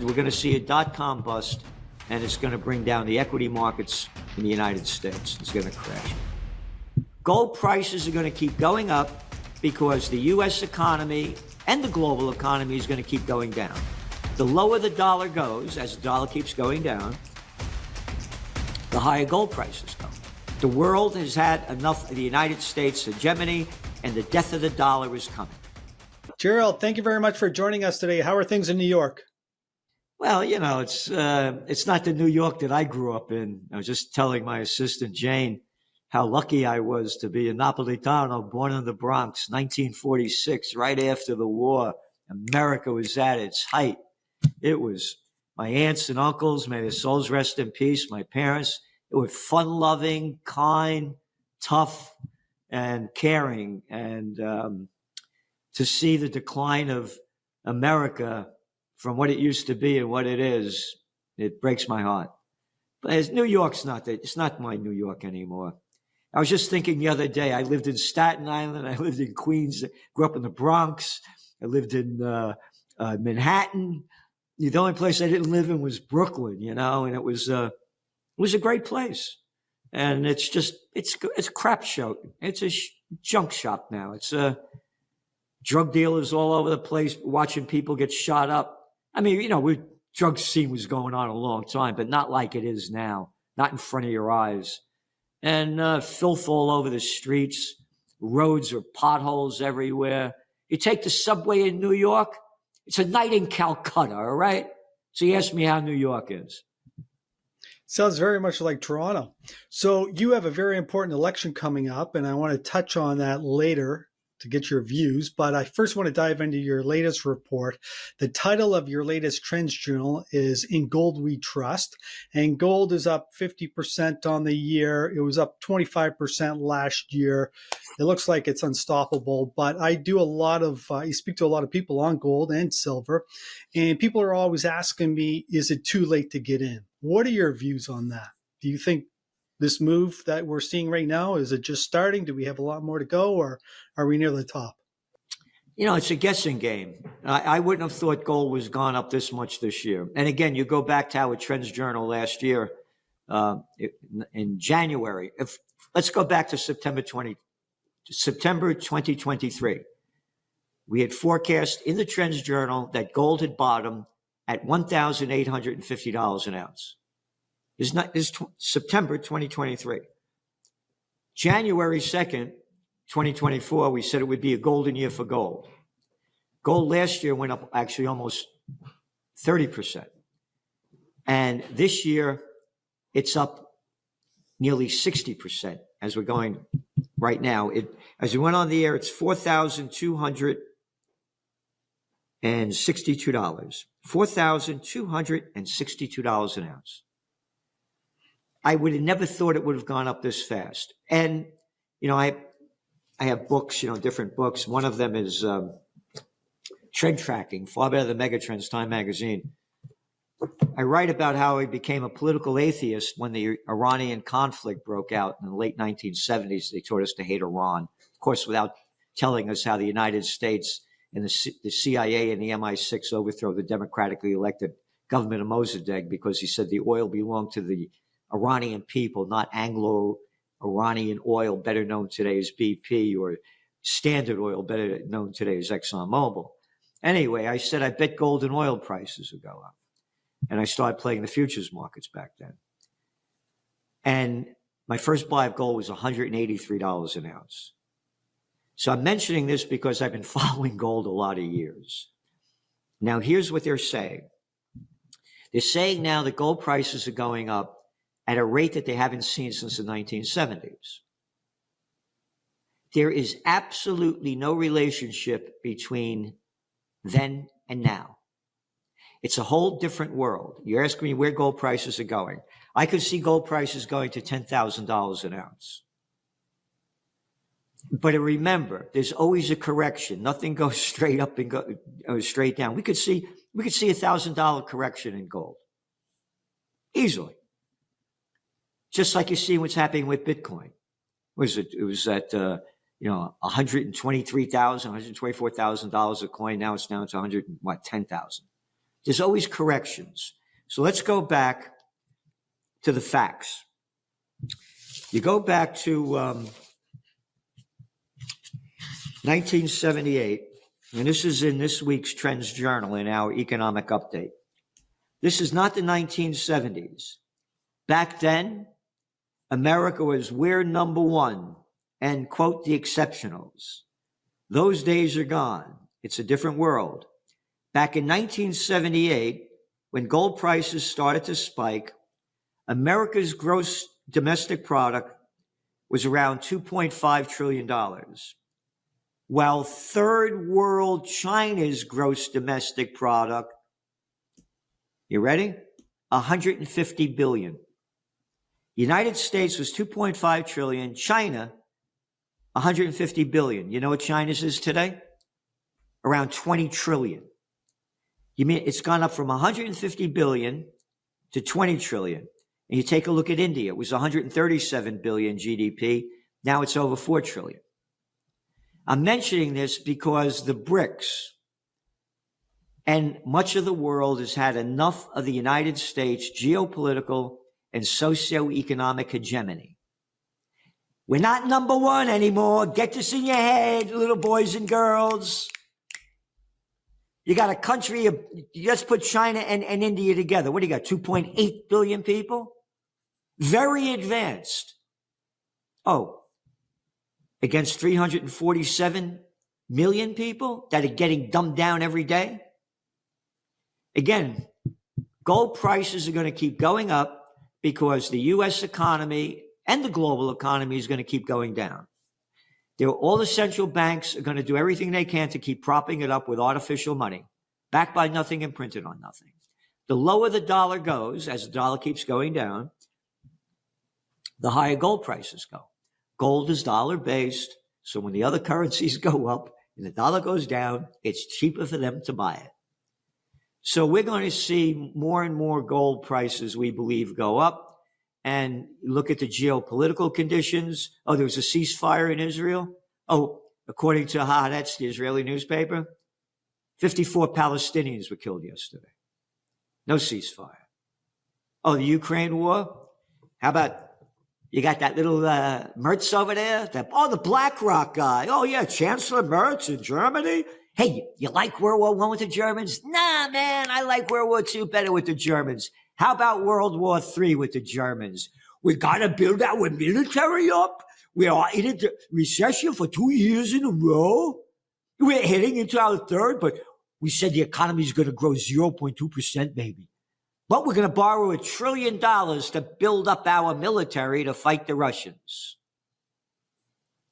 we're going to see a dot-com bust, and it's going to bring down the equity markets in the United States. It's going to crash. Gold prices are going to keep going up because the U.S. economy and the global economy is going to keep going down. The lower the dollar goes, as the dollar keeps going down, the higher gold prices go. The world has had enough of the United States hegemony, and the death of the dollar is coming. Gerald, thank you very much for joining us today. How are things in New York? Well, you know, it's not the New York that I grew up in. I was just telling my assistant, Jane, how lucky I was to be a Napolitano, born in the Bronx, 1946, right after the war. America was at its height. It was my aunts and uncles, may their souls rest in peace, my parents. They were fun-loving, kind, tough, and caring. And to see the decline of America from what it used to be and what it is, it breaks my heart. But New York's not that. It's not my New York anymore. I was just thinking the other day, I lived in Staten Island. I lived in Queens, grew up in the Bronx. I lived in Manhattan. The only place I didn't live in was Brooklyn, you know, and it was a great place. And it's a crap show. It's a junk shop now. It's drug dealers all over the place, watching people get shot up. I mean, you know, drug scene was going on a long time, but not like it is now, not in front of your eyes. And filth all over the streets. Roads are potholes everywhere. You take the subway in New York, it's a night in Calcutta, all right? So you ask me how New York is. Sounds very much like Toronto. So you have a very important election coming up, and I want to touch on that later to get your views. But I first want to dive into your latest report. The title of your latest Trends Journal is In Gold We Trust. And gold is up 50% on the year. It was up 25% last year. It looks like it's unstoppable. But I do you speak to a lot of people on gold and silver. And people are always asking me, is it too late to get in? What are your views on that? Do you think this move that we're seeing right now, is it just starting? Do we have a lot more to go, or are we near the top? You know, it's a guessing game. I wouldn't have thought gold was gone up this much this year. And again, you go back to our Trends Journal last year in January. Let's go back to September 2023. We had forecast in the Trends Journal that gold had bottomed at $1,850 an ounce. Is September 2023. January 2nd, 2024, we said it would be a golden year for gold. Gold last year went up actually almost 30%. And this year, it's up nearly 60% as we're going right now. As we went on the air, it's $4,262. $4,262 an ounce. I would have never thought it would have gone up this fast. And, you know, I have books, you know, different books. One of them is Trend Tracking, far better than Megatrends, Time Magazine. I write about how I became a political atheist when the Iranian conflict broke out in the late 1970s. They taught us to hate Iran, of course, without telling us how the United States and the CIA and the MI6 overthrow the democratically elected government of Mossadegh because he said the oil belonged to the Iranian people, not Anglo-Iranian oil, better known today as BP, or Standard Oil, better known today as ExxonMobil. Anyway, I said, I bet gold and oil prices would go up. And I started playing the futures markets back then. And my first buy of gold was $183 an ounce. So I'm mentioning this because I've been following gold a lot of years. Now, here's what they're saying. They're saying now that gold prices are going up at a rate that they haven't seen since the 1970s. There is absolutely no relationship between then and now. It's a whole different world. You're asking me where gold prices are going. I could see gold prices going to $10,000 an ounce. But remember, there's always a correction. Nothing goes straight up and goes straight down. We could see $1,000 correction in gold easily. Just like you see what's happening with Bitcoin. It was at $123,000, $124,000 a coin. Now it's down to $10,000. There's always corrections. So let's go back to the facts. You go back to 1978, and this is in this week's Trends Journal in our economic update. This is not the 1970s. Back then, America was we're number one, and quote the exceptionals. Those days are gone. It's a different world. Back in 1978, when gold prices started to spike, America's gross domestic product was around $2.5 trillion, while third world China's gross domestic product, you ready? 150 billion. United States was 2.5 trillion, China 150 billion. You know what China's is today? Around 20 trillion. You mean it's gone up from 150 billion to 20 trillion. And you take a look at India, it was 137 billion GDP. Now it's over 4 trillion. I'm mentioning this because the BRICS and much of the world has had enough of the United States geopolitical and socioeconomic hegemony. We're not number one anymore. Get this in your head, little boys and girls. You got a country, you just put China and India together. What do you got, 2.8 billion people? Very advanced. Oh, against 347 million people that are getting dumbed down every day? Again, gold prices are going to keep going up because the U.S. economy and the global economy is going to keep going down. All the central banks are going to do everything they can to keep propping it up with artificial money, backed by nothing and printed on nothing. The lower the dollar goes, as the dollar keeps going down, the higher gold prices go. Gold is dollar-based, so when the other currencies go up and the dollar goes down, it's cheaper for them to buy it. So we're going to see more and more gold prices, we believe, go up. And look at the geopolitical conditions. Oh, there was a ceasefire in Israel. Oh, according to Haaretz, the Israeli newspaper, 54 Palestinians were killed yesterday. No ceasefire. Oh, the Ukraine war? How about you got that little Merz over there? The BlackRock guy. Oh, yeah, Chancellor Merz in Germany. Hey, you like World War I with the Germans? Nah, man, I like World War II better with the Germans. How about World War III with the Germans? We got to build our military up. We are in a recession for 2 years in a row. We're heading into our third, but we said the economy is going to grow 0.2% maybe. But we're going to borrow $1 trillion to build up our military to fight the Russians.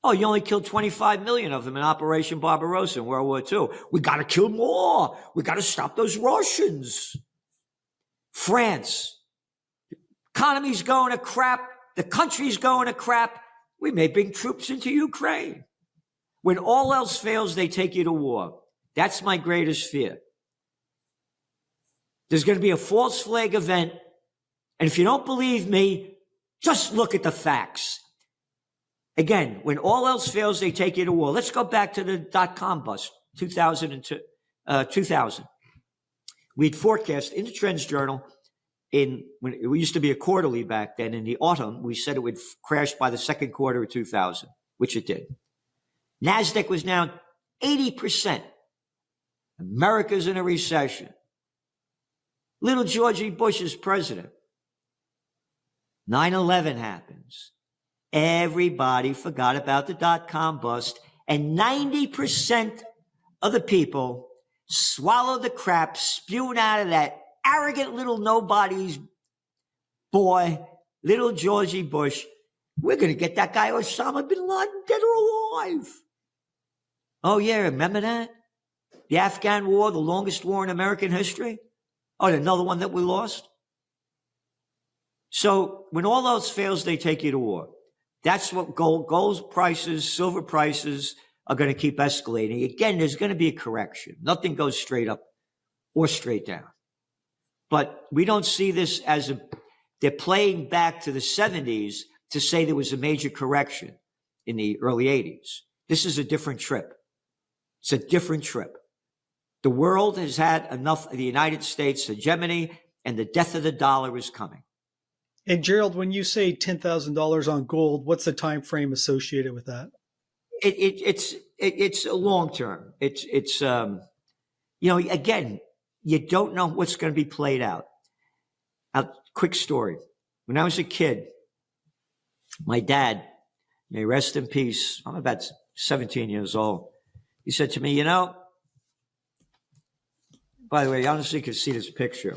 Oh, you only killed 25 million of them in Operation Barbarossa in World War II. We got to kill more. We got to stop those Russians. France, economy's going to crap. The country's going to crap. We may bring troops into Ukraine. When all else fails, they take you to war. That's my greatest fear. There's going to be a false flag event. And if you don't believe me, just look at the facts. Again, when all else fails, they take you to war. Let's go back to the dot-com bust, 2002, 2000. We'd forecast in the Trends Journal, when it used to be a quarterly back then, in the autumn, we said it would crash by the second quarter of 2000, which it did. NASDAQ was down 80%. America's in a recession. Little Georgie Bush is president. 9/11 happens. Everybody forgot about the dot-com bust, and 90% of the people swallowed the crap spewed out of that arrogant little nobody's boy, little Georgie Bush. We're going to get that guy Osama bin Laden dead or alive. Oh, yeah, remember that? The Afghan war, the longest war in American history? Oh, another one that we lost? So when all else fails, they take you to war. That's what gold prices, silver prices are going to keep escalating. Again, there's going to be a correction. Nothing goes straight up or straight down. But we don't see this as they're playing back to the 70s to say there was a major correction in the early 80s. This is a different trip. It's a different trip. The world has had enough of the United States hegemony, and the death of the dollar is coming. And Gerald, when you say $10,000 on gold, what's the time frame associated with that? It's a long term. Again, you don't know what's going to be played out. A quick story. When I was a kid, my dad, may rest in peace, I'm about 17 years old. He said to me, by the way, you honestly could see this picture.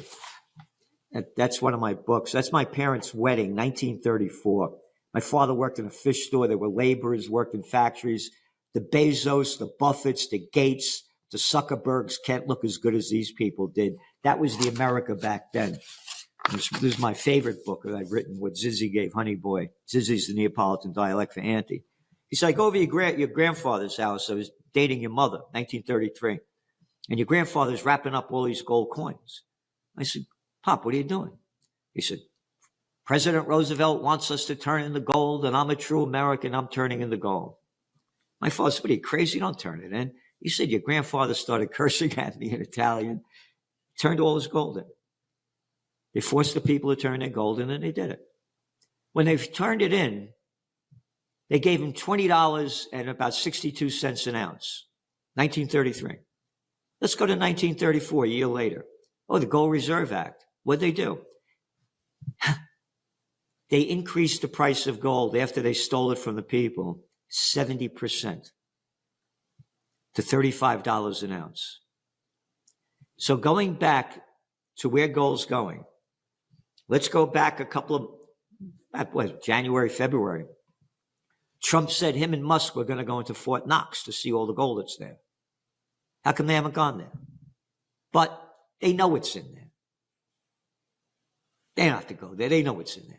That's one of my books. That's my parents' wedding, 1934. My father worked in a fish store. There were laborers, worked in factories. The Bezos, the Buffetts, the Gates, the Zuckerbergs can't look as good as these people did. That was the America back then. This is my favorite book that I've written, What Zizzy Gave Honey Boy. Zizzy's the Neapolitan dialect for auntie. He said, I go over your grandfather's house. I was dating your mother, 1933. And your grandfather's wrapping up all these gold coins. I said, Pop, what are you doing? He said, President Roosevelt wants us to turn into gold, and I'm a true American. I'm turning into gold. My father said, what are you, crazy? Don't turn it in. He said, your grandfather started cursing at me in Italian, turned all his gold in. They forced the people to turn their gold in, and they did it. When they turned it in, they gave him $20 and about 62 cents an ounce, 1933. Let's go to 1934, a year later. Oh, the Gold Reserve Act. What'd they do? They increased the price of gold after they stole it from the people 70% to $35 an ounce. So going back to where gold's going, let's go back a couple of, January, February. Trump said him and Musk were going to go into Fort Knox to see all the gold that's there. How come they haven't gone there? But they know it's in there. They don't have to go there. They know it's in there.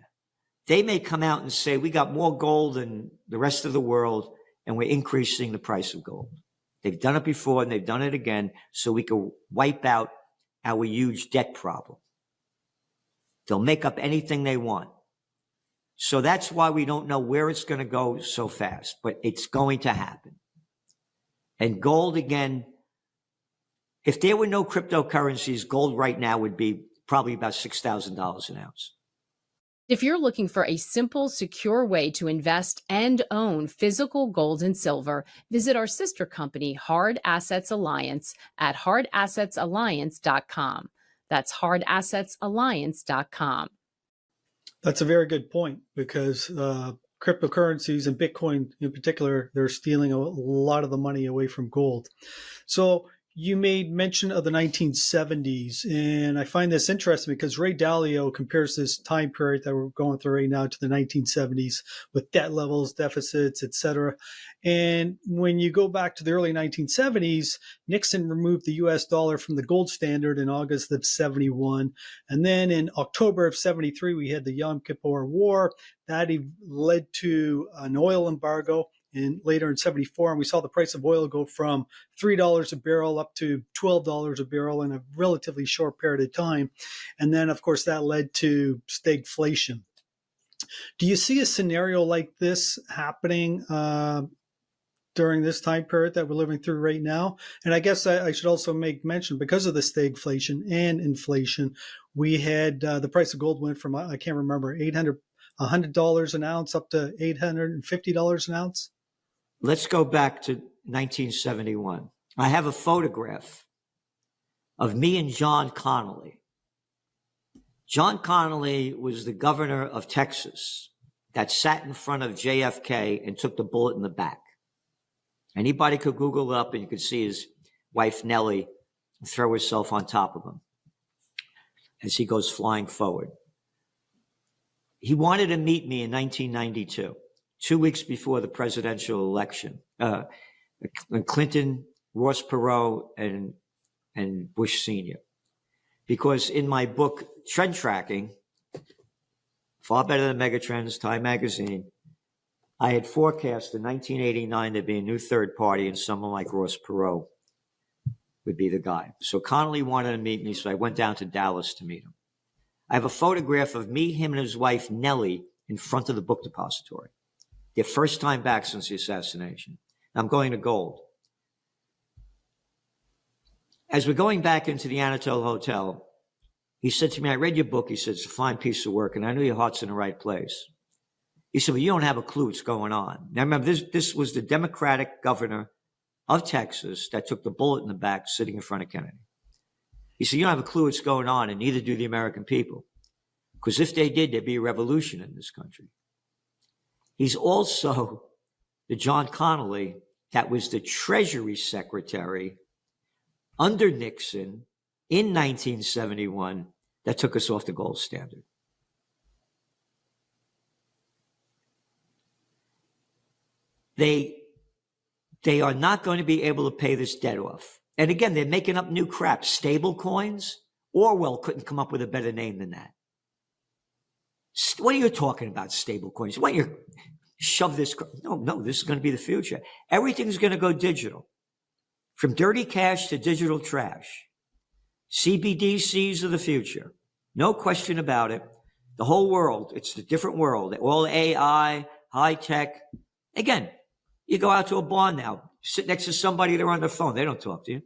They may come out and say, we got more gold than the rest of the world, and we're increasing the price of gold. They've done it before, and they've done it again, so we can wipe out our huge debt problem. They'll make up anything they want. So that's why we don't know where it's going to go so fast, but it's going to happen. And gold, again, if there were no cryptocurrencies, gold right now would be probably about $6,000 an ounce. If you're looking for a simple, secure way to invest and own physical gold and silver, visit our sister company, Hard Assets Alliance, at hardassetsalliance.com. That's hardassetsalliance.com. That's a very good point, because cryptocurrencies and Bitcoin in particular, they're stealing a lot of the money away from gold. So you made mention of the 1970s, and I find this interesting because Ray Dalio compares this time period that we're going through right now to the 1970s with debt levels, deficits, etc. And when you go back to the early 1970s, Nixon removed the US dollar from the gold standard in August of 71. And then in October of 73, we had the Yom Kippur War. That led to an oil embargo. And later in 74, and we saw the price of oil go from $3 a barrel up to $12 a barrel in a relatively short period of time. And then, of course, that led to stagflation. Do you see a scenario like this happening during this time period that we're living through right now? And I guess I should also make mention, because of the stagflation and inflation, we had the price of gold went from, I can't remember, $100 an ounce up to $850 an ounce. Let's go back to 1971. I have a photograph of me and John Connally. John Connally was the governor of Texas that sat in front of JFK and took the bullet in the back. Anybody could Google it up, and you could see his wife, Nellie, throw herself on top of him as he goes flying forward. He wanted to meet me in 1992. 2 weeks before the presidential election, Clinton, Ross Perot, and Bush Sr. Because in my book, Trend Tracking, far better than Megatrends, Time Magazine, I had forecast in 1989 there'd be a new third party, and someone like Ross Perot would be the guy. So Connally wanted to meet me, so I went down to Dallas to meet him. I have a photograph of me, him, and his wife, Nellie, in front of the book depository. Their first time back since the assassination. I'm going to gold. as we're going back into the Anatole Hotel, he said to me, I read your book. He said, it's a fine piece of work, and I know your heart's in the right place. He said, well, you don't have a clue what's going on. Now, remember, this was the Democratic governor of Texas that took the bullet in the back sitting in front of Kennedy. He said, you don't have a clue what's going on, and neither do the American people. Because if they did, there'd be a revolution in this country. He's also the John Connolly that was the Treasury Secretary under Nixon in 1971 that took us off the gold standard. They are not going to be able to pay this debt off. And again, they're making up new crap. Stable coins? Orwell couldn't come up with a better name than that. What are you talking about, stable coins? Why you shove this? No, this is going to be the future. Everything's going to go digital. From dirty cash to digital trash. CBDCs are the future. No question about it. The whole world, it's a different world. All AI, high tech. Again, you go out to a bar now, sit next to somebody, they're on their phone. They don't talk to you.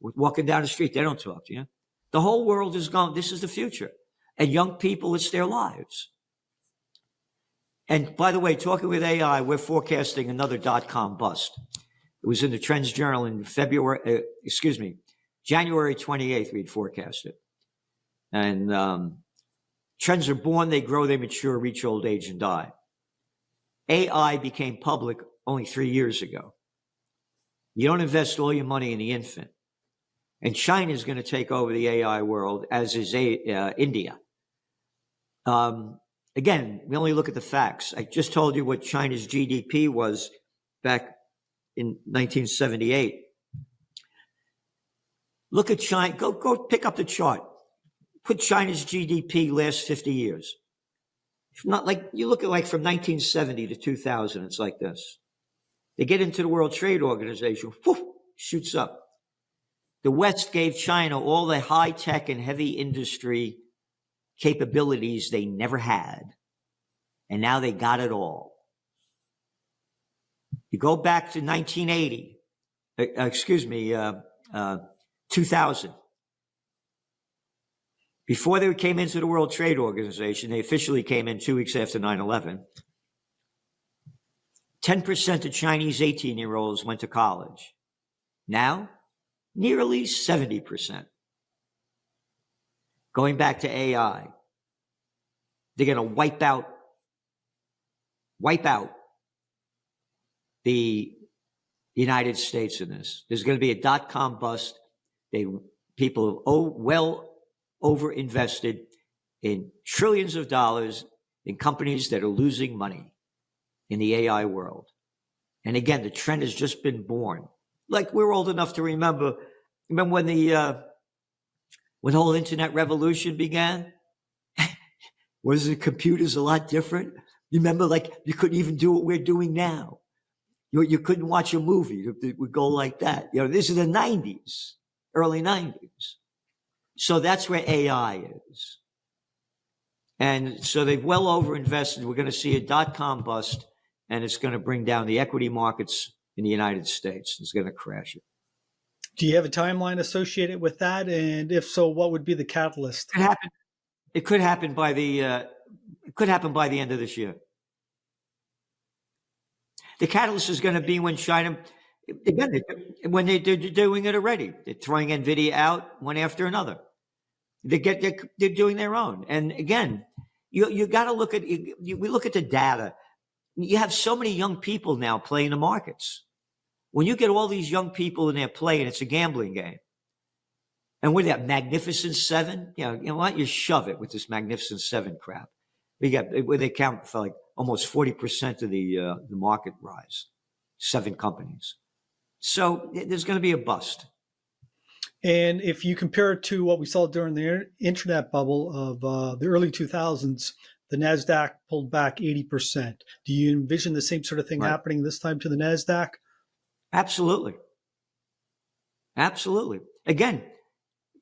Walking down the street, they don't talk to you. The whole world is gone. This is the future. And young people, it's their lives. And by the way, talking with AI, we're forecasting another .com bust. It was in the Trends Journal in January 28th, we'd forecast it. And trends are born, they grow, they mature, reach old age, and die. AI became public only 3 years ago. You don't invest all your money in the infant. And China is going to take over the AI world, as is India. Again, we only look at the facts. I just told you what China's GDP was back in 1978. Look at China. Go pick up the chart. Put China's GDP last 50 years. Not like you look at like from 1970 to 2000. It's like this. They get into the World Trade Organization, whoosh, shoots up. The West gave China all the high tech and heavy industry capabilities they never had. And now they got it all. You go back to 1980, 2000. Before they came into the World Trade Organization, they officially came in 2 weeks after 9/11. 10% of Chinese 18-year-olds went to college. Now, nearly 70%. Going back to AI, they're going to wipe out the United States in this. There's going to be a .com bust. People well over-invested in trillions of dollars in companies that are losing money in the AI world. And again, the trend has just been born. Like we're old enough to remember when the whole internet revolution began? Was the computers a lot different? You remember, like, you couldn't even do what we're doing now. You couldn't watch a movie. It would go like that. This is the 90s, early 90s. So that's where AI is. And so they've well overinvested. We're going to see a .com bust, and it's going to bring down the equity markets in the United States. It's going to crash it. Do you have a timeline associated with that? And if so, what would be the catalyst? It could happen by the end of this year. The catalyst is going to be when China, again, when they're doing it already. They're throwing NVIDIA out one after another. They're doing their own. And again, you got to look at, we look at the data. You have so many young people now playing the markets. When you get all these young people in there playing, it's a gambling game. And with that Magnificent Seven, you know what? You shove it with this Magnificent Seven crap. Where they count for like almost 40% of the market rise. 7 companies. So there's going to be a bust. And if you compare it to what we saw during the internet bubble of the early 2000s, the NASDAQ pulled back 80%. Do you envision the same sort of thing happening this time to the NASDAQ? Absolutely. Absolutely. Again,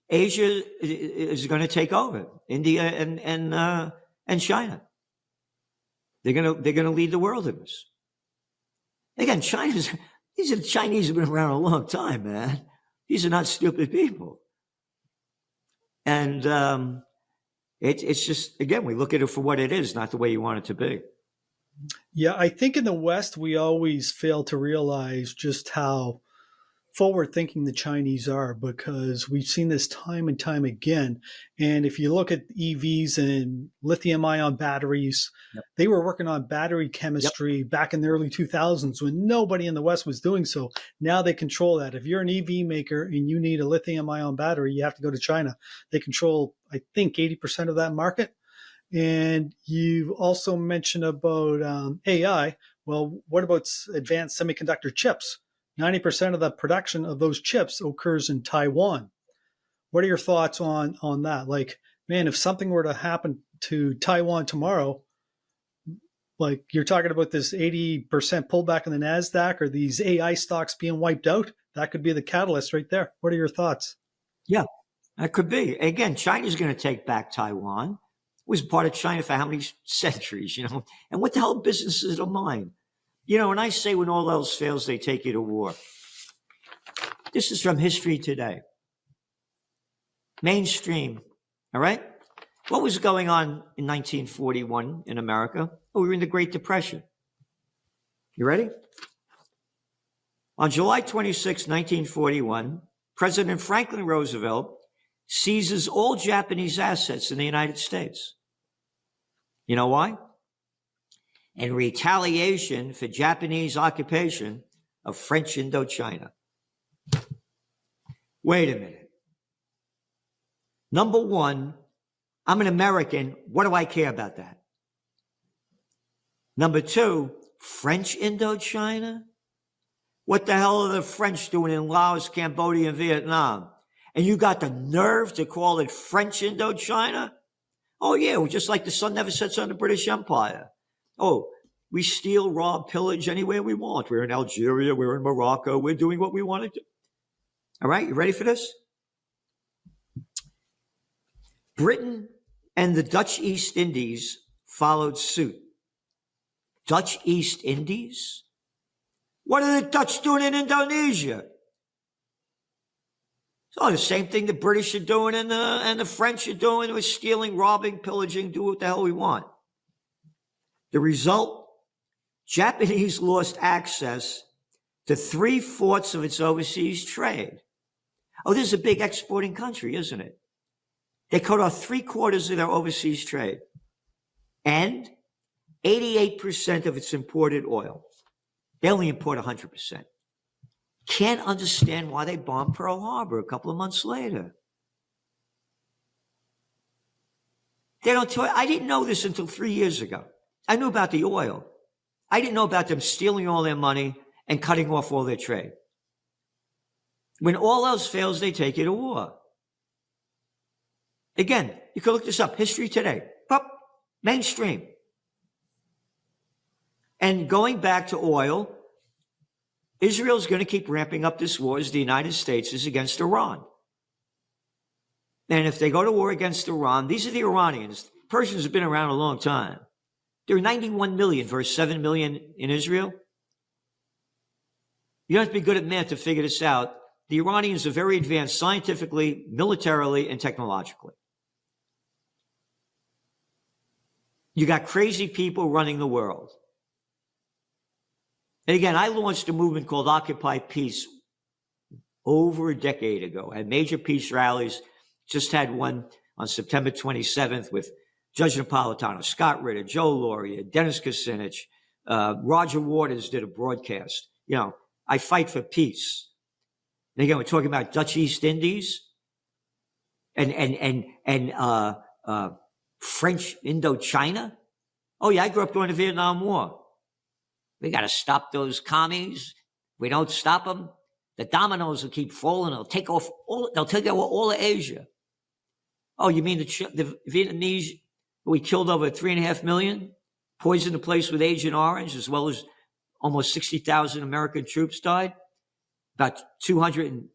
Asia is going to take over. India and China. They're going to lead the world in this. Again, the Chinese have been around a long time, man. These are not stupid people. And it's just, again, we look at it for what it is, not the way you want it to be. Yeah, I think in the West, we always fail to realize just how forward thinking the Chinese are, because we've seen this time and time again. And if you look at EVs and lithium ion batteries, Yep. they were working on battery chemistry back in the early 2000s when nobody in the West was doing so. Now they control that. If you're an EV maker and you need a lithium ion battery, you have to go to China. They control, I think, 80% of that market. And you also mentioned about AI. Well, what about advanced semiconductor chips? 90% of the production of those chips occurs in Taiwan. What are your thoughts on that? Like, man, if something were to happen to Taiwan tomorrow, like you're talking about this 80% pullback in the NASDAQ or these AI stocks being wiped out, that could be the catalyst right there. What are your thoughts? Yeah, that could be. Again, China's going to take back Taiwan. It was part of China for how many centuries, And what the hell business is of mine? When I say when all else fails, they take you to war. This is from History Today. Mainstream, all right? What was going on in 1941 in America? Oh, we were in the Great Depression. You ready? On July 26, 1941, President Franklin Roosevelt seizes all Japanese assets in the United States. You know why? In retaliation for Japanese occupation of French Indochina. Wait a minute. Number one, I'm an American. What do I care about that? Number two, French Indochina? What the hell are the French doing in Laos, Cambodia, and Vietnam? And you got the nerve to call it French Indochina? Oh, yeah, just like the sun never sets on the British Empire. Oh, we steal, rob, pillage anywhere we want. We're in Algeria. We're in Morocco. We're doing what we want to do. All right, you ready for this? Britain and the Dutch East Indies followed suit. Dutch East Indies? What are the Dutch doing in Indonesia? Oh, the same thing the British are doing and the French are doing. We're stealing, robbing, pillaging, do what the hell we want. The result, Japanese lost access to 3/4 of its overseas trade. Oh, this is a big exporting country, isn't it? They cut off 3/4 of their overseas trade and 88% of its imported oil. They only import 100%. Can't understand why they bombed Pearl Harbor a couple of months later. They don't tell. I didn't know this until 3 years ago. I knew about the oil. I didn't know about them stealing all their money and cutting off all their trade. When all else fails, they take you to war. Again, you can look this up. History Today. Pop, mainstream. And going back to oil, Israel's going to keep ramping up this war as the United States is against Iran. And if they go to war against Iran, these are the Iranians. Persians have been around a long time. There are 91 million versus 7 million in Israel. You don't have to be good at math to figure this out. The Iranians are very advanced scientifically, militarily, and technologically. You got crazy people running the world. And again, I launched a movement called Occupy Peace over a decade ago. I had major peace rallies. Just had one on September 27th with Judge Napolitano, Scott Ritter, Joe Lauria, Dennis Kucinich, Roger Waters did a broadcast. I fight for peace. And again, we're talking about Dutch East Indies and French Indochina. Oh yeah, I grew up during the Vietnam War. We got to stop those commies. If we don't stop them, the dominoes will keep falling. They'll take over all of Asia. Oh, you mean the Vietnamese? We killed over 3.5 million, poisoned the place with Agent Orange, as well as almost 60,000 American troops died. About 200 and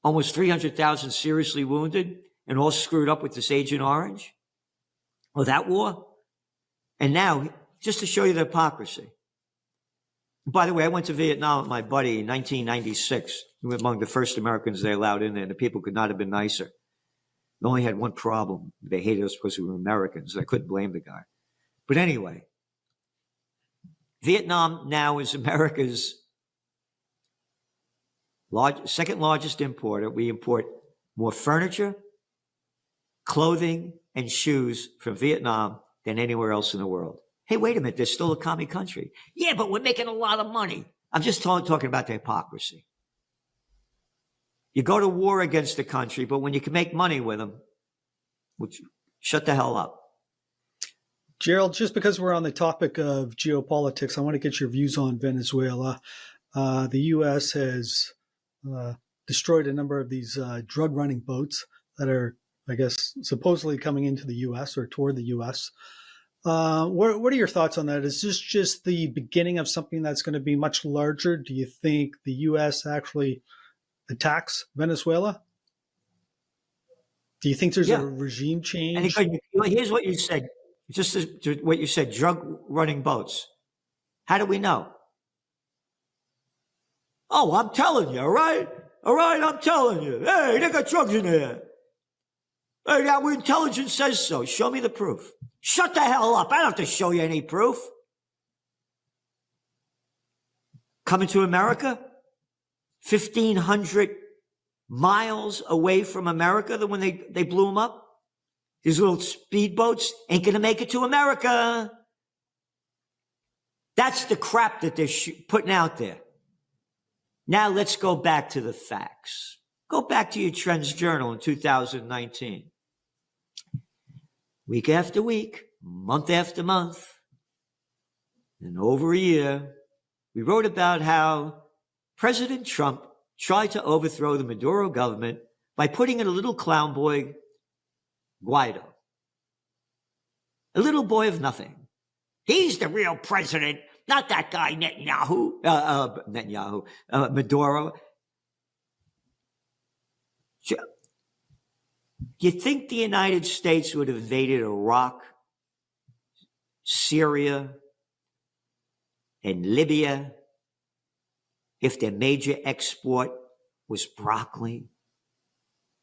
almost 300,000 seriously wounded, and all screwed up with this Agent Orange. Oh, that war. And now, just to show you the hypocrisy. By the way, I went to Vietnam with my buddy in 1996. among the first Americans they allowed in there. The people could not have been nicer. They only had one problem. They hated us because we were Americans. I couldn't blame the guy. But anyway, Vietnam now is America's second largest importer. We import more furniture, clothing, and shoes from Vietnam than anywhere else in the world. Hey, wait a minute. They're still a commie country. Yeah, but we're making a lot of money. I'm just talking about the hypocrisy. You go to war against the country, but when you can make money with them, shut the hell up. Gerald, just because we're on the topic of geopolitics, I want to get your views on Venezuela. The U.S. has destroyed a number of these drug running boats that are, I guess, supposedly coming into the U.S. or toward the U.S. What are your thoughts on that? Is this just the beginning of something that's going to be much larger? Do you think the U.S. actually attacks Venezuela? Do you think there's a regime change? And here's what you said. Just what you said, drug running boats. How do we know? Oh, I'm telling you, all right? All right, I'm telling you. Hey, they got drugs in there. Hey, our intelligence says so. Show me the proof. Shut the hell up. I don't have to show you any proof. Coming to America? 1,500 miles away from America than when they blew them up? These little speedboats ain't going to make it to America. That's the crap that they're putting out there. Now let's go back to the facts. Go back to your Trends Journal in 2019. Week after week, month after month, and over a year, we wrote about how President Trump tried to overthrow the Maduro government by putting in a little clown boy, Guaido. A little boy of nothing. He's the real president, not that guy Maduro. You think the United States would have invaded Iraq, Syria, and Libya if their major export was broccoli?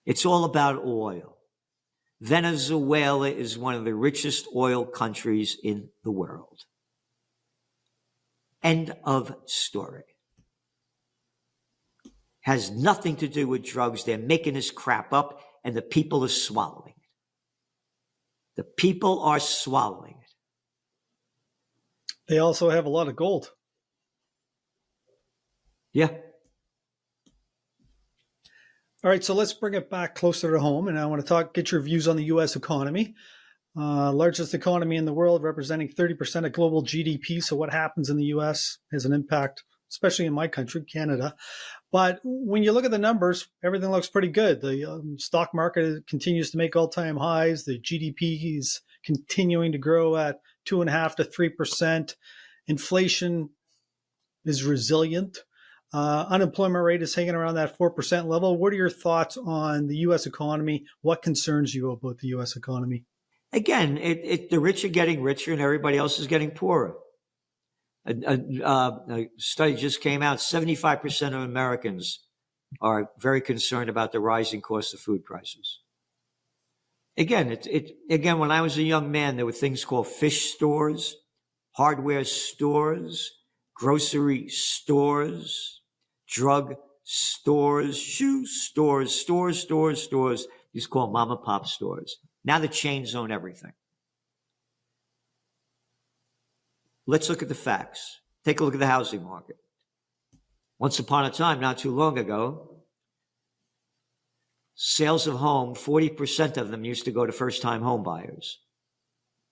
It's all about oil. Venezuela is one of the richest oil countries in the world. End of story. Has nothing to do with drugs. They're making this crap up, and the people are swallowing it. The people are swallowing it. They also have a lot of gold. Yeah. All right, so let's bring it back closer to home, and I want to get your views on the U.S. economy. Largest economy in the world, representing 30% of global GDP. So what happens in the U.S. has an impact, especially in my country, Canada. But when you look at the numbers, everything looks pretty good. The stock market continues to make all-time highs. The GDP is continuing to grow at 2.5% to 3%. Inflation is resilient. Unemployment rate is hanging around that 4% level. What are your thoughts on the U.S. economy? What concerns you about the U.S. economy? Again, the rich are getting richer and everybody else is getting poorer. A study just came out. 75% of Americans are very concerned about the rising cost of food prices. Again, when I was a young man, there were things called fish stores, hardware stores, grocery stores, drug stores, shoe stores, stores. These called mom and pop stores. Now the chains own everything. Let's look at the facts. Take a look at the housing market. Once upon a time, not too long ago, sales of home, 40% of them used to go to first-time home buyers.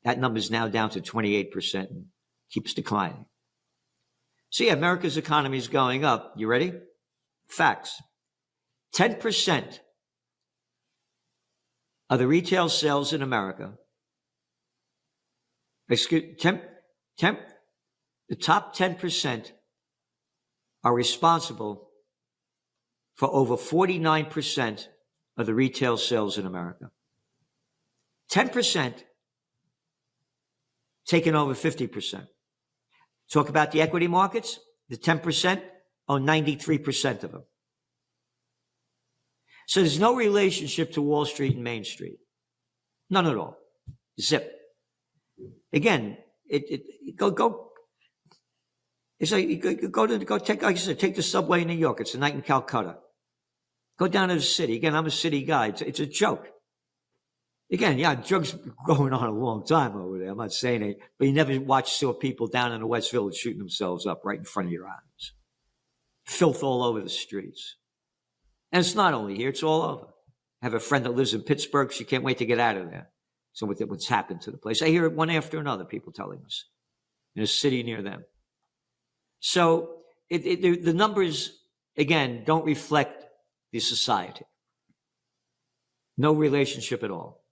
That number is now down to 28% and keeps declining. So yeah, America's economy is going up. You ready? Facts. 10% of the retail sales in America, the top 10% are responsible for over 49% of the retail sales in America. 10% taking over 50%. Talk about the equity markets. The 10% own 93% of them. So there's no relationship to Wall Street and Main Street. None at all. Zip. Again, go. It's like go take, like I said, take the subway in New York. It's a night in Calcutta. Go down to the city. Again, I'm a city guy. It's a joke. Again, yeah, drugs going on a long time over there. I'm not saying it, but you never saw people down in the West Village shooting themselves up right in front of your eyes. Filth all over the streets. And it's not only here, it's all over. I have a friend that lives in Pittsburgh. She can't wait to get out of there. So what's happened to the place? I hear it one after another, people telling us in a city near them. So the numbers, again, don't reflect the society. No relationship at all.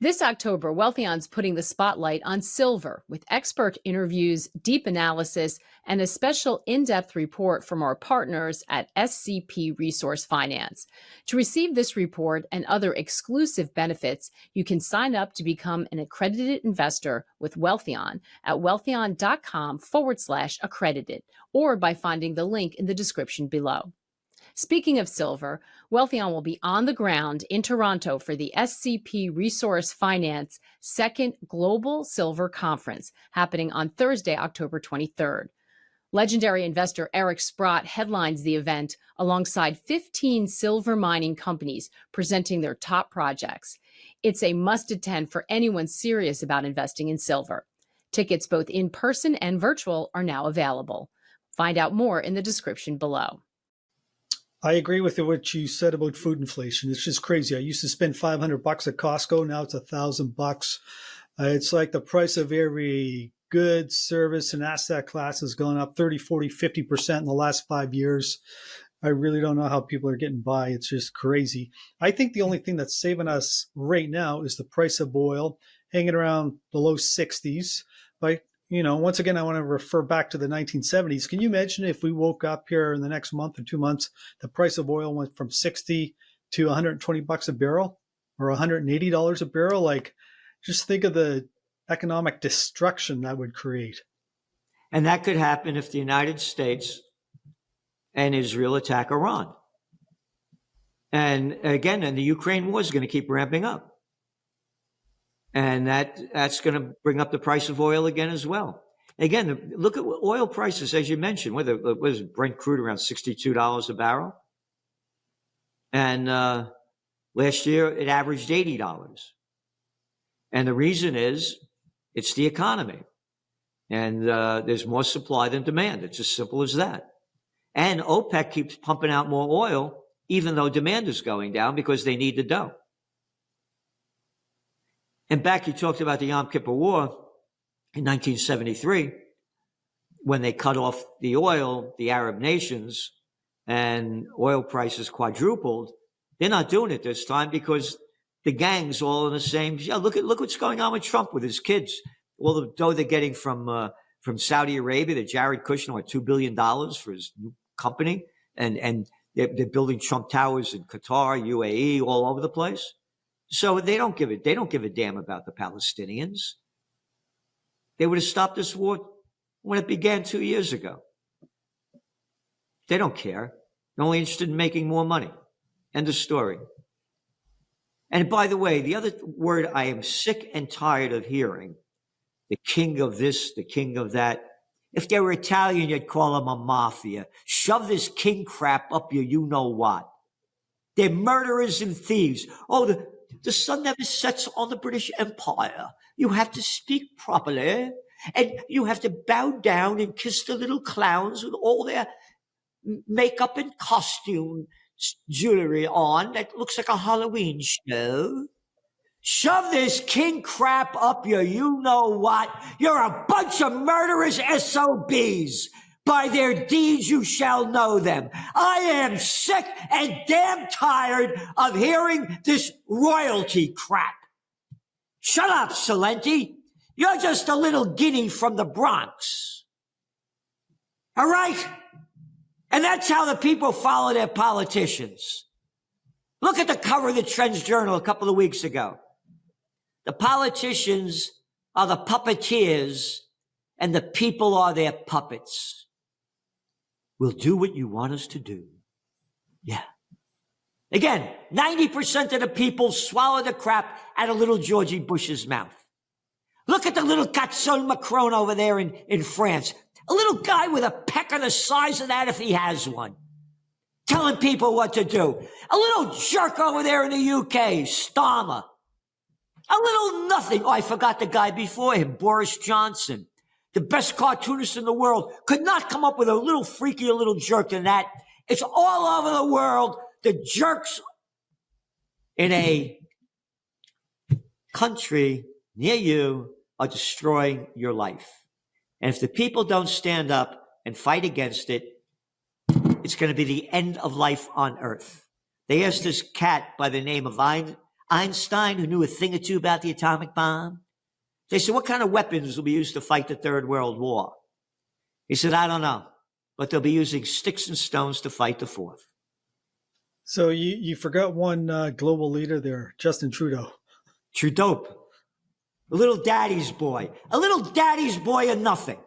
This October, Wealthion's putting the spotlight on silver with expert interviews, deep analysis, and a special in-depth report from our partners at SCP Resource Finance. To receive this report and other exclusive benefits, you can sign up to become an accredited investor with Wealthion at wealthion.com/accredited or by finding the link in the description below. Speaking of silver, Wealthion will be on the ground in Toronto for the SCP Resource Finance Second Global Silver Conference happening on Thursday, October 23rd. Legendary investor Eric Sprott headlines the event alongside 15 silver mining companies presenting their top projects. It's a must-attend for anyone serious about investing in silver. Tickets both in person and virtual are now available. Find out more in the description below. I agree with what you said about food inflation. It's just crazy. I used to spend $500 at Costco. Now it's $1,000. It's like the price of every good, service, and asset class has gone up 30, 40, 50% in the last 5 years. I really don't know how people are getting by. It's just crazy. I think the only thing that's saving us right now is the price of oil hanging around the low 60s. But once again, I want to refer back to the 1970s. Can you imagine if we woke up here in the next month or 2 months, the price of oil went from 60 to $120 a barrel or $180 a barrel? Like, just think of the economic destruction that would create. And that could happen if the United States and Israel attack Iran. And again, and the Ukraine war is going to keep ramping up. And that's going to bring up the price of oil again as well. Again, look at oil prices, as you mentioned. What is Brent crude around $62 a barrel? And last year it averaged $80. And the reason is it's the economy. And there's more supply than demand. It's as simple as that. And OPEC keeps pumping out more oil, even though demand is going down because they need the dough. And back, you talked about the Yom Kippur War in 1973, when they cut off the oil, the Arab nations, and oil prices quadrupled. They're not doing it this time because the gangs all in the same. Yeah, look what's going on with Trump with his kids. All the dough they're getting from Saudi Arabia, that Jared Kushner, $2 billion for his new company, and they're building Trump towers in Qatar, UAE, all over the place. So they don't give a damn about the Palestinians. They would have stopped this war when it began 2 years ago. They don't care. They're only interested in making more money. End of story. And by the way, the other word I am sick and tired of hearing, the king of this, the king of that. If they were Italian, you'd call them a mafia. Shove this king crap up your you-know-what. They're murderers and thieves. Oh, the sun never sets on the British Empire. You have to speak properly, and you have to bow down and kiss the little clowns with all their makeup and costume jewelry on that looks like a Halloween show. Shove this king crap up your you-know-what. You're a bunch of murderous SOBs. By their deeds you shall know them. I am sick and damn tired of hearing this royalty crap. Shut up, Celente. You're just a little guinea from the Bronx. All right? And that's how the people follow their politicians. Look at the cover of the Trends Journal a couple of weeks ago. The politicians are the puppeteers and the people are their puppets. We'll do what you want us to do. Yeah. Again, 90% of the people swallow the crap out of little Georgie Bush's mouth. Look at the little Garçon Macron over there in France. A little guy with a pecker the size of that if he has one. Telling people what to do. A little jerk over there in the UK, Starmer. A little nothing. Oh, I forgot the guy before him, Boris Johnson. The best cartoonist in the world. Could not come up with a little freakier little jerk than that. It's all over the world. The jerks in a country near you are destroying your life. And if the people don't stand up and fight against it, it's going to be the end of life on Earth. They asked this cat by the name of Einstein, who knew a thing or two about the atomic bomb. They said, what kind of weapons will be used to fight the Third World War? He said, I don't know, but they'll be using sticks and stones to fight the fourth. So you forgot one global leader there, Justin Trudeau. Trudeau, a little daddy's boy. A little daddy's boy of nothing.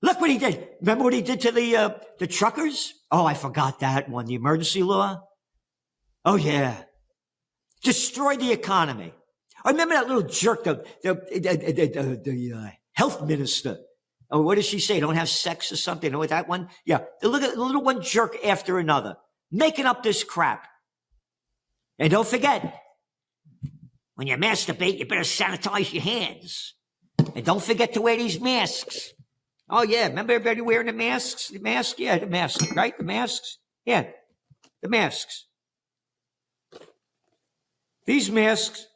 Look what he did. Remember what he did to the truckers? Oh, I forgot that one. The emergency law? Oh, yeah. Destroyed the economy. I remember that little jerk, the health minister. Oh, what does she say? Don't have sex or something? You know what that one? Yeah. Look at the little one jerk after another. Making up this crap. And don't forget, when you masturbate, you better sanitize your hands. And don't forget to wear these masks. Oh, yeah. Remember everybody wearing the masks? The mask? Yeah, the masks, right? The masks? Yeah, the masks. These masks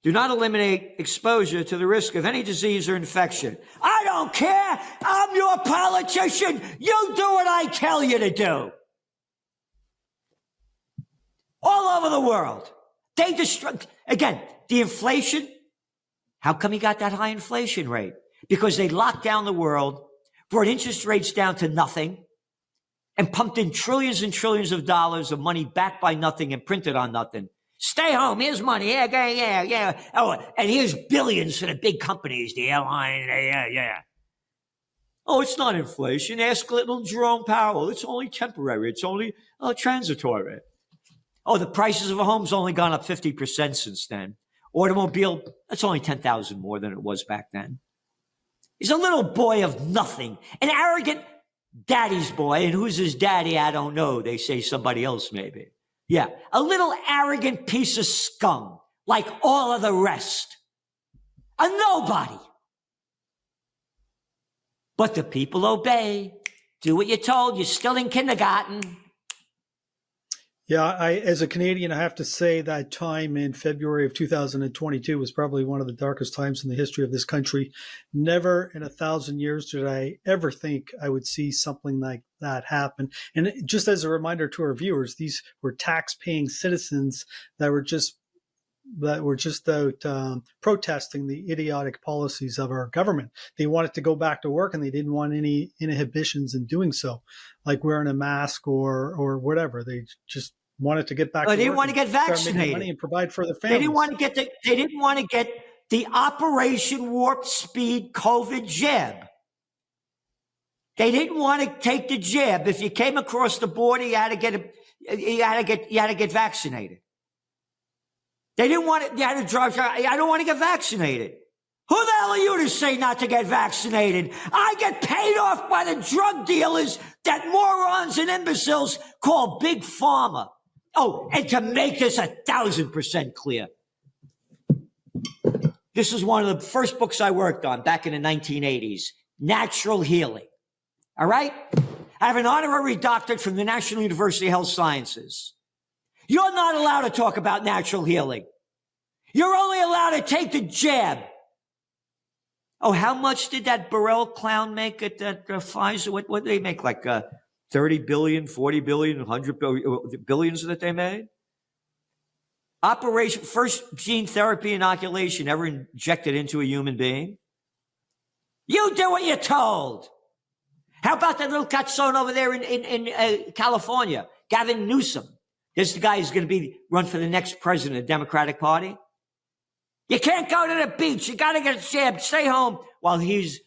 do not eliminate exposure to the risk of any disease or infection. I don't care. I'm your politician. You do what I tell you to do. All over the world. They destroy. Again, the inflation. How come he got that high inflation rate? Because they locked down the world, brought interest rates down to nothing, and pumped in trillions and trillions of dollars of money backed by nothing and printed on nothing. Stay home. Here's money. Yeah. Oh, and here's billions for the big companies, the airline. Yeah. Oh, it's not inflation. Ask little Jerome Powell. It's only temporary. It's only transitory. Oh, the prices of a home's only gone up 50% since then. Automobile, that's only 10,000 more than it was back then. He's a little boy of nothing, an arrogant daddy's boy. And who's his daddy? I don't know. They say somebody else maybe. Yeah, a little arrogant piece of scum like all of the rest. A nobody. But the people obey. Do what you're told. You're still in kindergarten. Yeah, as a Canadian, I have to say that time in February of 2022 was probably one of the darkest times in the history of this country. Never in 1,000 years did I ever think I would see something like that happen. And just as a reminder to our viewers, these were tax-paying citizens that were just out protesting the idiotic policies of our government. They wanted to go back to work and they didn't want any inhibitions in doing so, like wearing a mask or whatever. They just wanted to get back to work. They didn't want to get vaccinated. Money and provide for their families. They didn't want to get the Operation Warp Speed COVID jab. They didn't want to take the jab. If you came across the border, you had to get vaccinated. They didn't want it. You had to drive. I don't want to get vaccinated. Who the hell are you to say not to get vaccinated? I get paid off by the drug dealers that morons and imbeciles call Big Pharma. Oh, and to make this 1,000% clear, this is one of the first books I worked on back in the 1980s, Natural Healing. All right? I have an honorary doctorate from the National University of Health Sciences. You're not allowed to talk about natural healing. You're only allowed to take the jab. Oh, how much did that Burrell clown make at that Pfizer? What did they make? Like 30 billion, 40 billion, 100 billion, billions that they made? First gene therapy inoculation ever injected into a human being. You do what you're told. How about that little catzone over there in California, Gavin Newsom? This guy is going to run for the next president of the Democratic Party. You can't go to the beach. You got to get a jab. Stay home while he's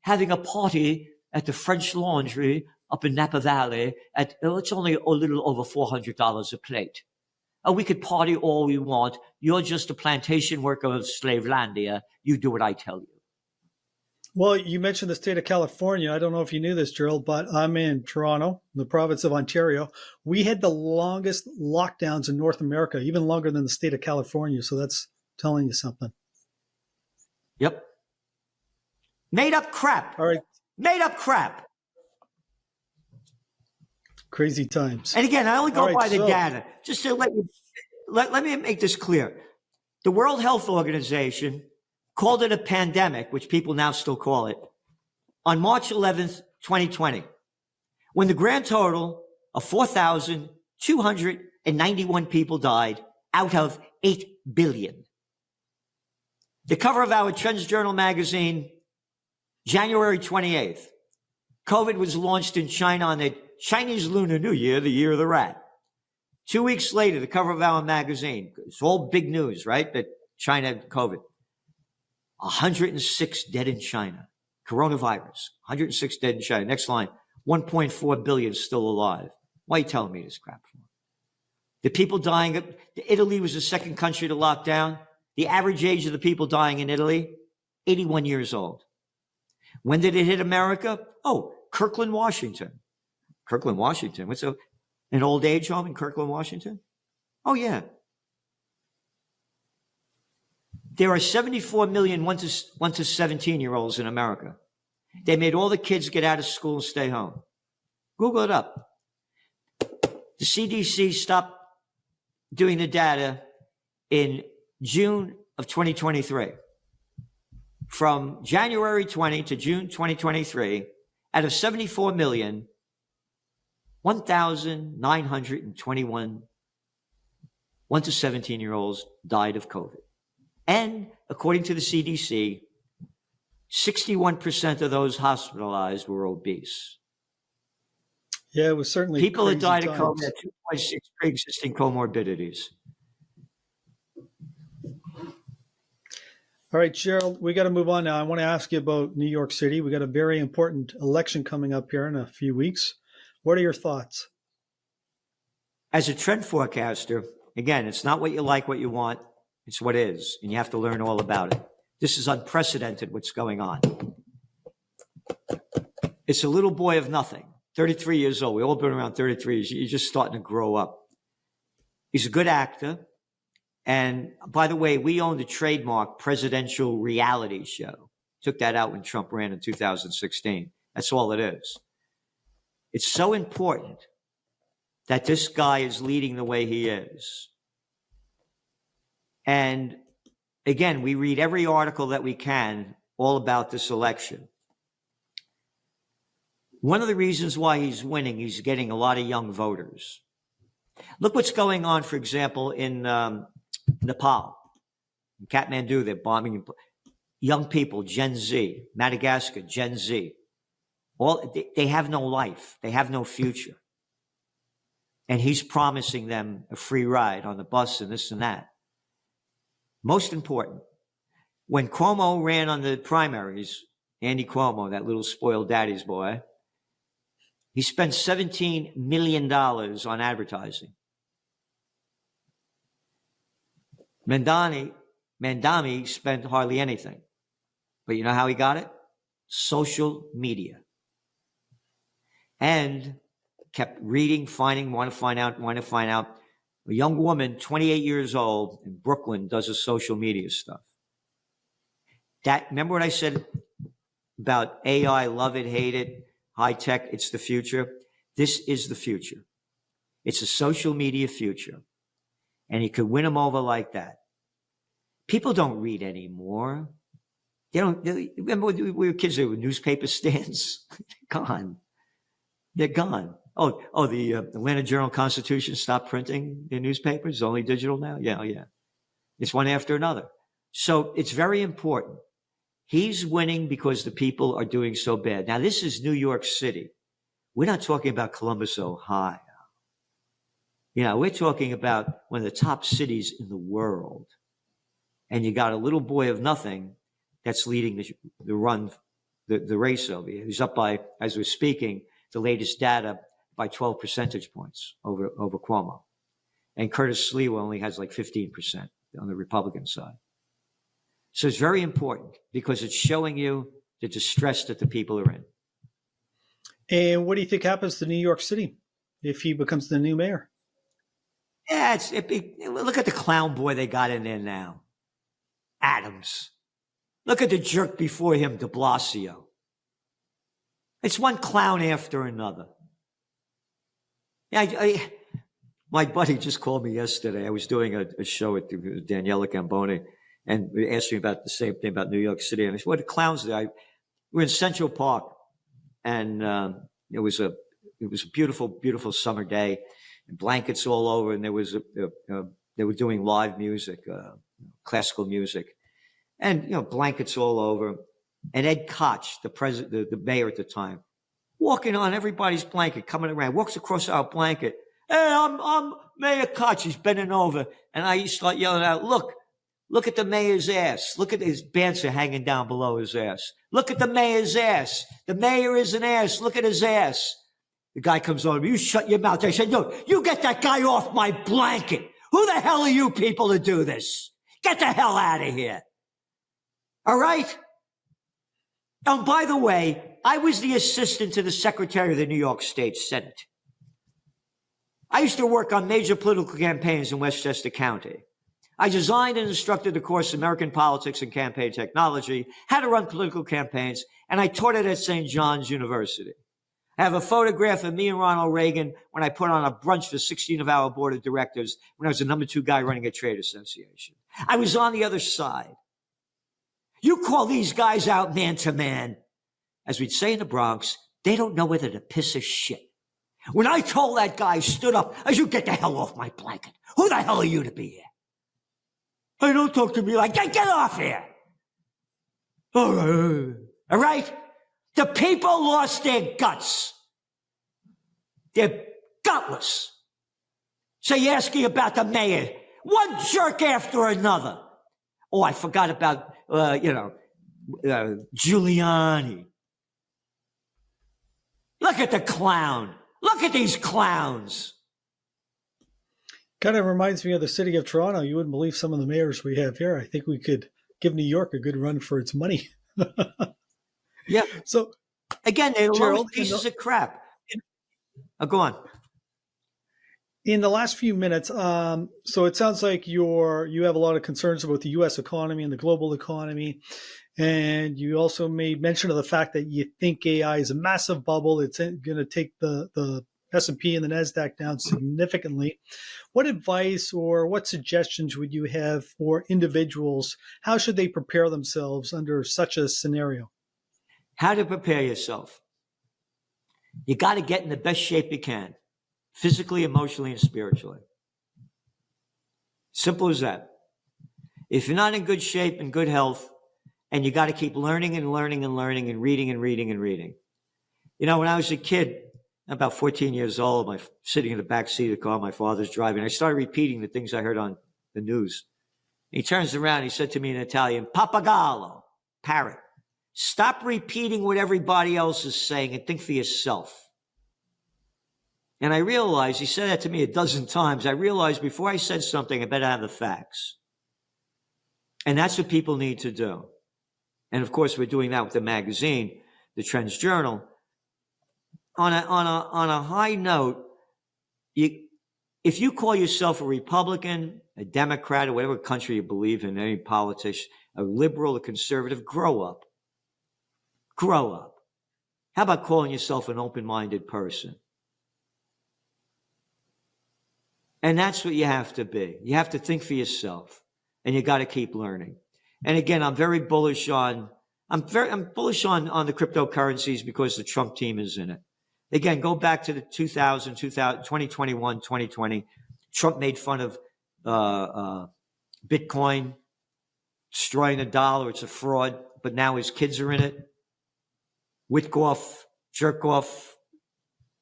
having a party at the French Laundry up in Napa Valley. It's only a little over $400 a plate. Oh, we could party all we want. You're just a plantation worker of Slavelandia. You do what I tell you. Well, you mentioned the state of California. I don't know if you knew this, Gerald, but I'm in Toronto, the province of Ontario. We had the longest lockdowns in North America, even longer than the state of California. So that's telling you something. Yep. Made up crap. All right. Made up crap. Crazy times. And again, I only go All right, by the so- data. Just to let me make this clear. The World Health Organization called it a pandemic, which people now still call it, on March 11th, 2020, when the grand total of 4,291 people died out of 8 billion. The cover of our Trends Journal magazine, January 28th, COVID was launched in China on the Chinese Lunar New Year, the year of the rat. 2 weeks later, the cover of our magazine, it's all big news, right? That China had COVID. 106 dead in China. Coronavirus, 106 dead in China. Next line, 1.4 billion still alive. Why are you telling me this crap for? The people dying, Italy was the second country to lock down. The average age of the people dying in Italy, 81 years old. When did it hit America? Oh, Kirkland, Washington. Kirkland, Washington. What's an old age home in Kirkland, Washington? Oh, yeah. There are 74 million 1 to 17-year-olds in America. They made all the kids get out of school and stay home. Google it up. The CDC stopped doing the data in June of 2023. From January 20 to June 2023, out of 74 million, 1,921 1 to 17-year-olds died of COVID. And according to the CDC, 61% of those hospitalized were obese. Yeah, it was certainly people that crazy died times. of COVID had 2.6 pre-existing comorbidities. All right, Gerald, we got to move on now. I want to ask you about New York City. We got a very important election coming up here in a few weeks. What are your thoughts? As a trend forecaster, again, it's not what you like, what you want. It's what is, and you have to learn all about it. This is unprecedented what's going on. It's a little boy of nothing, 33 years old. We've all been around 33 years. You're just starting to grow up. He's a good actor. And by the way, we own the trademark presidential reality show. Took that out when Trump ran in 2016. That's all it is. It's so important that this guy is leading the way he is. And again, we read every article that we can all about this election. One of the reasons why he's winning, he's getting a lot of young voters. Look what's going on, for example, in Nepal, in Kathmandu. They're bombing young people, Gen Z, Madagascar, Gen Z. They have no life. They have no future. And he's promising them a free ride on the bus and this and that. Most important, when Cuomo ran on the primaries, Andy Cuomo, that little spoiled daddy's boy, he spent $17 million on advertising. Mandami spent hardly anything. But you know how he got it? Social media. And kept reading, want to find out. A young woman, 28 years old, in Brooklyn, does a social media stuff. Remember what I said about AI, love it, hate it, high tech, it's the future? This is the future. It's a social media future. And you could win them over like that. People don't read anymore. Remember when we were kids, there were newspaper stands? Gone. They're gone. Oh, the Atlanta Journal-Constitution stopped printing their newspapers. It's only digital now? Yeah. It's one after another. So it's very important. He's winning because the people are doing so bad. Now, this is New York City. We're not talking about Columbus, Ohio. We're talking about one of the top cities in the world. And you got a little boy of nothing that's leading the race over here. He's up by, as we're speaking, the latest data by 12 percentage points over Cuomo. And Curtis Sliwa only has like 15% on the Republican side. So it's very important because it's showing you the distress that the people are in. And what do you think happens to New York City if he becomes the new mayor? Yeah, look at the clown boy they got in there now. Adams. Look at the jerk before him, de Blasio. It's one clown after another. Yeah, my buddy just called me yesterday. I was doing a show with Daniela Gamboni, and they asked me about the same thing about New York City. And I said, what the clowns there? We're in Central Park, and it was a beautiful, beautiful summer day, and blankets all over, and they were doing live music, classical music, and blankets all over. And Ed Koch, the mayor at the time, walking on everybody's blanket, coming around, walks across our blanket. Hey, I'm Mayor Koch. He's bending over, and I start yelling out, look at the mayor's ass. Look at his banter hanging down below his ass. Look at the mayor's ass. The mayor is an ass. Look at his ass. The guy comes over. You shut your mouth. I said, no, you get that guy off my blanket. Who the hell are you people to do this? Get the hell out of here. All right? And by the way, I was the assistant to the Secretary of the New York State Senate. I used to work on major political campaigns in Westchester County. I designed and instructed the course American Politics and Campaign Technology, how to run political campaigns, and I taught it at St. John's University. I have a photograph of me and Ronald Reagan when I put on a brunch for 16 of our board of directors when I was the number 2 guy running a trade association. I was on the other side. You call these guys out man to man. As we'd say in the Bronx, they don't know whether to piss or shit. When I told that guy, stood up, I said, you get the hell off my blanket. Who the hell are you to be here? Hey, don't talk to me like that. Get off here. All right? The people lost their guts. They're gutless. So you're asking about the mayor. One jerk after another. Oh, I forgot about, Giuliani. Look at the clown. Look at these clowns. Kind of reminds me of the city of Toronto. You wouldn't believe some of the mayors we have here. I think we could give New York a good run for its money. Yeah. So again, they're Gerald, pieces of crap. Go on. In the last few minutes, so it sounds like you have a lot of concerns about the U.S. economy and the global economy, and you also made mention of the fact that you think AI is a massive bubble. It's going to take the S&P and the NASDAQ down significantly. What advice or what suggestions would you have for individuals? How should they prepare themselves under such a scenario? How to prepare yourself. You got to get in the best shape you can, physically, emotionally, and spiritually. Simple as that. If you're not in good shape and good health, and you got to keep learning and learning and learning and reading and reading and reading. When I was a kid, about 14 years old, sitting in the back seat of the car, my father's driving. I started repeating the things I heard on the news. He turns around, and he said to me in Italian, "Papagallo," parrot. Stop repeating what everybody else is saying and think for yourself. And I realized, he said that to me a dozen times. I realized before I said something, I better have the facts. And that's what people need to do. And of course, we're doing that with the magazine, the Trends Journal. On a high note, if you call yourself a Republican, a Democrat, or whatever country you believe in, any politician, a liberal, a conservative, grow up. Grow up. How about calling yourself an open-minded person? And that's what you have to be. You have to think for yourself, and you got to keep learning. And again, I'm very bullish on the cryptocurrencies because the Trump team is in it. Again, go back to the 2021, 2020. Trump made fun of Bitcoin, destroying the dollar. It's a fraud. But now his kids are in it. Witkoff, Jerkoff,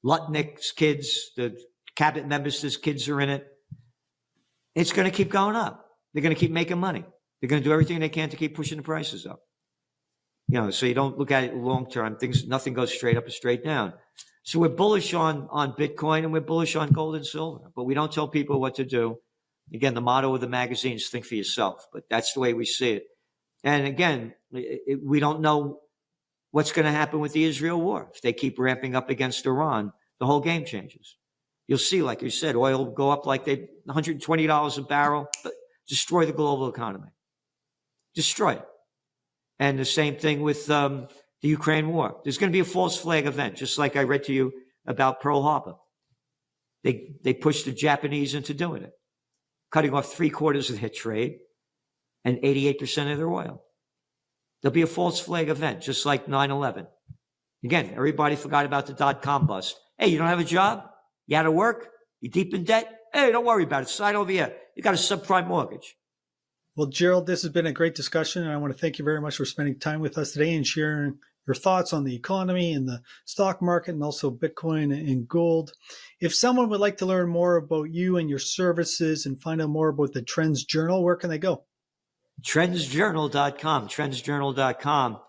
Lutnick's kids, the cabinet members, his kids are in it. It's going to keep going up. They're going to keep making money. They're going to do everything they can to keep pushing the prices up. So you don't look at it long term. Nothing goes straight up or straight down. So we're bullish on Bitcoin and we're bullish on gold and silver, but we don't tell people what to do. Again, the motto of the magazine is think for yourself, but that's the way we see it. And again, we don't know what's going to happen with the Israel war. If they keep ramping up against Iran, the whole game changes. You'll see, like you said, oil will go up like $120 a barrel, but destroy the global economy. Destroy it. And the same thing with the Ukraine war. There's going to be a false flag event, just like I read to you about Pearl Harbor. They pushed the Japanese into doing it, cutting off 3/4 of their trade and 88% of their oil. There'll be a false flag event, just like 9/11. Again, everybody forgot about the dot-com bust. Hey, you don't have a job? You out of work? You deep in debt? Hey, don't worry about it. Slide over here. You got a subprime mortgage. Well, Gerald, this has been a great discussion, and I want to thank you very much for spending time with us today and sharing your thoughts on the economy and the stock market and also Bitcoin and gold. If someone would like to learn more about you and your services and find out more about the Trends Journal, where can they go? Trendsjournal.com.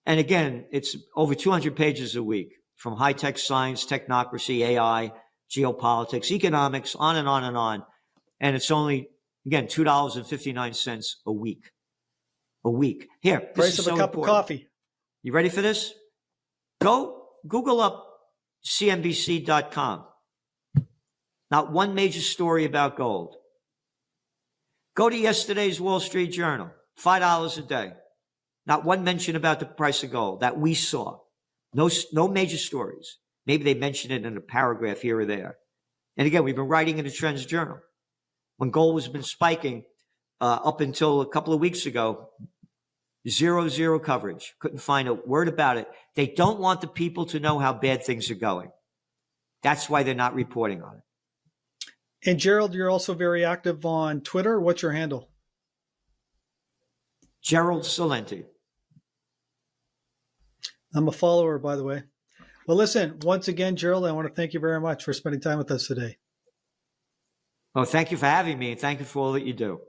And again, it's over 200 pages a week, from high-tech science, technocracy, AI, geopolitics, economics, on and on and on. And it's only, again, $2.59 a week. A week. Here, this Price is of so a cup important. of coffee. You ready for this? Go Google up CNBC.com. Not one major story about gold. Go to yesterday's Wall Street Journal, $5 a day. Not one mention about the price of gold that we saw. No major stories. Maybe they mention it in a paragraph here or there. And again, we've been writing in the Trends Journal. When gold has been spiking up until a couple of weeks ago, zero coverage. Couldn't find a word about it. They don't want the people to know how bad things are going. That's why they're not reporting on it. And Gerald, you're also very active on Twitter. What's your handle? Gerald Celente. I'm a follower, by the way. Well, listen, once again, Gerald, I want to thank you very much for spending time with us today. Well, thank you for having me, and thank you for all that you do.